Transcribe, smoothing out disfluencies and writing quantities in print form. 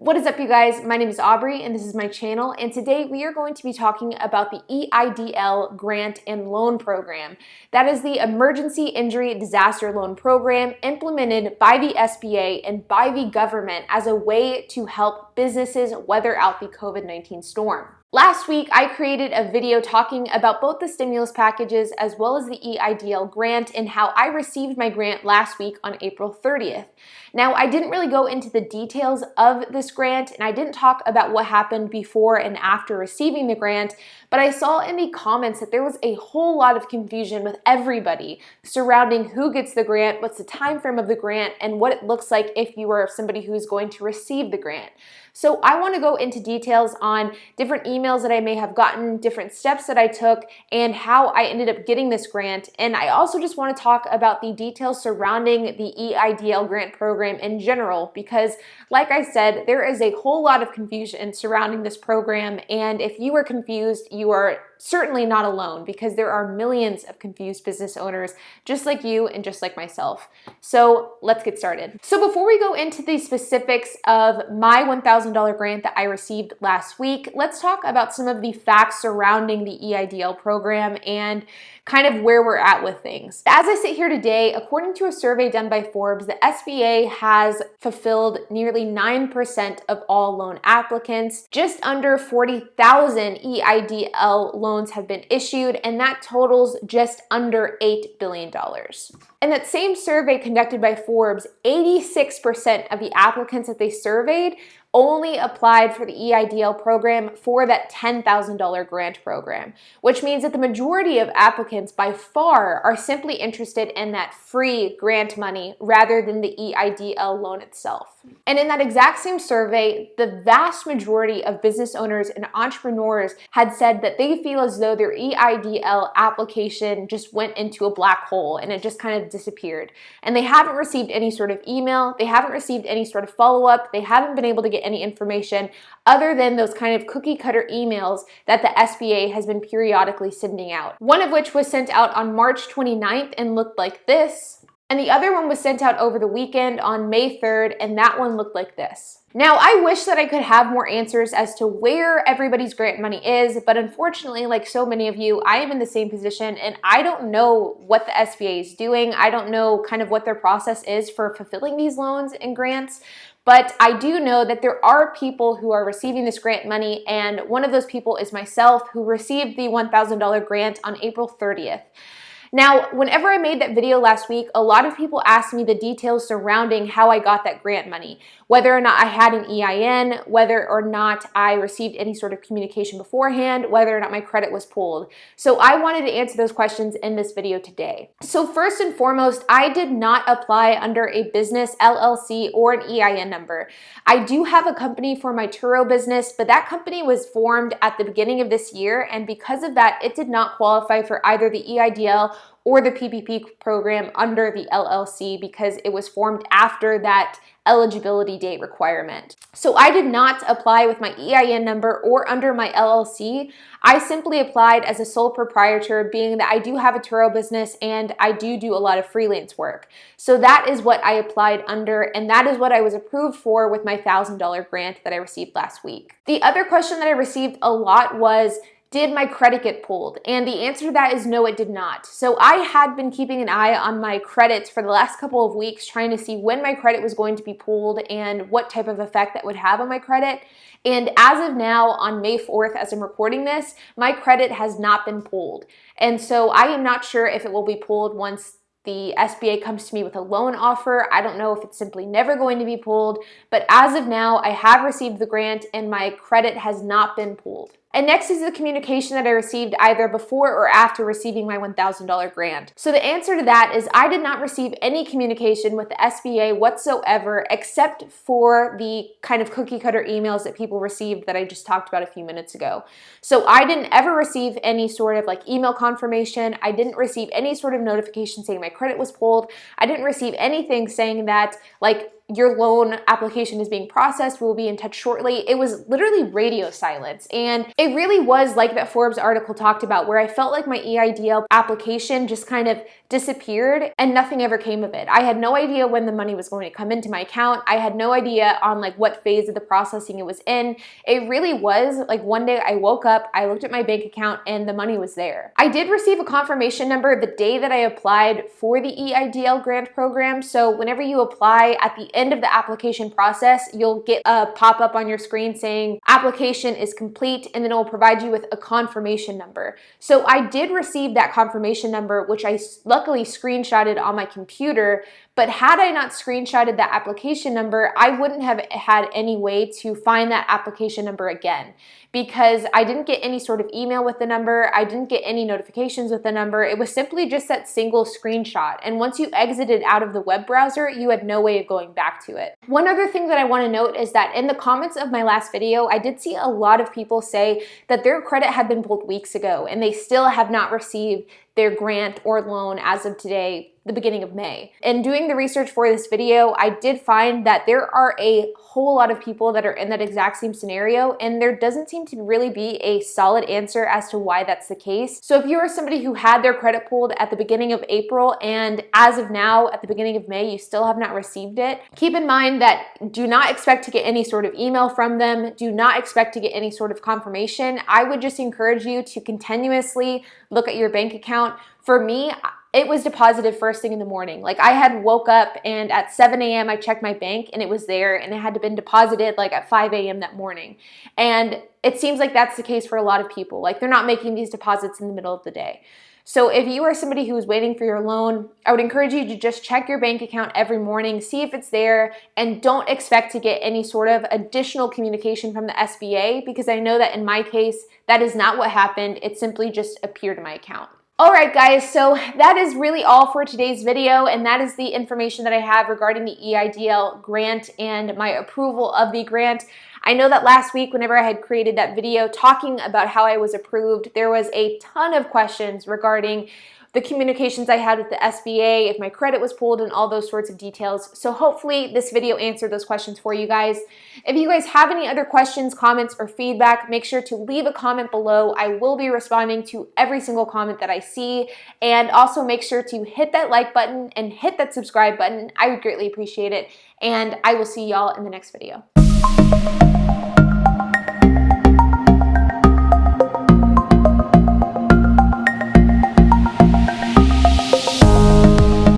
What is up, you guys? My name is Aubrey and this is my channel, and today we are going to be talking about the EIDL grant and loan program. That is the Emergency Injury Disaster Loan Program implemented by the SBA and by the government as a way to help businesses weather out the COVID-19 storm. Last week, I created a video talking about both the stimulus packages as well as the EIDL grant and how I received my grant last week on April 30th. Now, I didn't really go into the details of this grant and I didn't talk about what happened before and after receiving the grant, but I saw in the comments that there was a whole lot of confusion with everybody surrounding who gets the grant, what's the time frame of the grant, and what it looks like if you are somebody who's going to receive the grant. So I want to go into details on different emails that I may have gotten, different steps that I took, and how I ended up getting this grant. And I also just want to talk about the details surrounding the EIDL grant program in general, because like I said, there is a whole lot of confusion surrounding this program. And if you are confused, you are certainly not alone, because there are millions of confused business owners just like you and just like myself. So let's get started. So before we go into the specifics of my $1,000 grant that I received last week, let's talk about some of the facts surrounding the EIDL program and kind of where we're at with things. As I sit here today, according to a survey done by Forbes, the SBA has fulfilled nearly 9% of all loan applicants. Just under 40,000 EIDL loans have been issued, and that totals just under $8 billion. In that same survey conducted by Forbes, 86% of the applicants that they surveyed only applied for the EIDL program for that $10,000 grant program, which means that the majority of applicants by far are simply interested in that free grant money rather than the EIDL loan itself. And in that exact same survey, the vast majority of business owners and entrepreneurs had said that they feel as though their EIDL application just went into a black hole and it just kind of disappeared. And they haven't received any sort of email, they haven't received any sort of follow-up, they haven't been able to get any information other than those kind of cookie cutter emails that the SBA has been periodically sending out. One of which was sent out on March 29th and looked like this. And the other one was sent out over the weekend on May 3rd, and that one looked like this. Now, I wish that I could have more answers as to where everybody's grant money is, but unfortunately, like so many of you, I am in the same position and I don't know what the SBA is doing. I don't know kind of what their process is for fulfilling these loans and grants. But I do know that there are people who are receiving this grant money, and one of those people is myself, who received the $1,000 grant on April 30th. Now, whenever I made that video last week, a lot of people asked me the details surrounding how I got that grant money, whether or not I had an EIN, whether or not I received any sort of communication beforehand, whether or not my credit was pulled. So I wanted to answer those questions in this video today. So first and foremost, I did not apply under a business LLC or an EIN number. I do have a company for my Turo business, but that company was formed at the beginning of this year, and because of that, it did not qualify for either the EIDL or the PPP program under the LLC because it was formed after that eligibility date requirement. So I did not apply with my EIN number or under my LLC. I simply applied as a sole proprietor, being that I do have a Turo business and I do a lot of freelance work. So that is what I applied under, and that is what I was approved for with my $1,000 grant that I received last week. The other question that I received a lot was, did my credit get pulled? And the answer to that is no, it did not. So I had been keeping an eye on my credits for the last couple of weeks, trying to see when my credit was going to be pulled and what type of effect that would have on my credit. And as of now, on May 4th, as I'm recording this, my credit has not been pulled. And so I am not sure if it will be pulled once the SBA comes to me with a loan offer. I don't know if it's simply never going to be pulled, but as of now, I have received the grant and my credit has not been pulled. And next is the communication that I received either before or after receiving my $1,000 grant. So the answer to that is I did not receive any communication with the SBA whatsoever, except for the kind of cookie cutter emails that people received that I just talked about a few minutes ago. So I didn't ever receive any sort of like email confirmation. I didn't receive any sort of notification saying my credit was pulled. I didn't receive anything saying that like your loan application is being processed. We'll be in touch shortly. It was literally radio silence. And it really was like that Forbes article talked about, where I felt like my EIDL application just kind of disappeared and nothing ever came of it. I had no idea when the money was going to come into my account. I had no idea on like what phase of the processing it was in. It really was like one day I woke up, I looked at my bank account, and the money was there. I did receive a confirmation number the day that I applied for the EIDL grant program. So whenever you apply, at the end of the application process, you'll get a pop-up on your screen saying application is complete, and then it will provide you with a confirmation number. So I did receive that confirmation number, which I luckily screenshotted on my computer. But had I not screenshotted that application number, I wouldn't have had any way to find that application number again, because I didn't get any sort of email with the number. I didn't get any notifications with the number. It was simply just that single screenshot. And once you exited out of the web browser, you had no way of going back to it. One other thing that I want to note is that in the comments of my last video, I did see a lot of people say that their credit had been pulled weeks ago and they still have not received their grant or loan as of today, the beginning of May. In doing the research for this video, I did find that there are a whole lot of people that are in that exact same scenario, and there doesn't seem to really be a solid answer as to why that's the case. So if you are somebody who had their credit pulled at the beginning of April and as of now at the beginning of May, you still have not received it, keep in mind that do not expect to get any sort of email from them. Do not expect to get any sort of confirmation. I would just encourage you to continuously look at your bank account. For me, it was deposited first thing in the morning. Like I had woke up and at 7 a.m. I checked my bank and it was there, and it had been deposited like at 5 a.m. that morning. And it seems like that's the case for a lot of people. Like they're not making these deposits in the middle of the day. So if you are somebody who is waiting for your loan, I would encourage you to just check your bank account every morning, see if it's there, and don't expect to get any sort of additional communication from the SBA, because I know that in my case, that is not what happened. It simply just appeared in my account. Alright guys, so that is really all for today's video, and that is the information that I have regarding the EIDL grant and my approval of the grant. I know that last week, whenever I had created that video talking about how I was approved, there was a ton of questions regarding the communications I had with the SBA, if my credit was pulled, and all those sorts of details. So hopefully this video answered those questions for you guys. If you guys have any other questions, comments, or feedback, make sure to leave a comment below. I will be responding to every single comment that I see. And also make sure to hit that like button and hit that subscribe button. I would greatly appreciate it. And I will see y'all in the next video.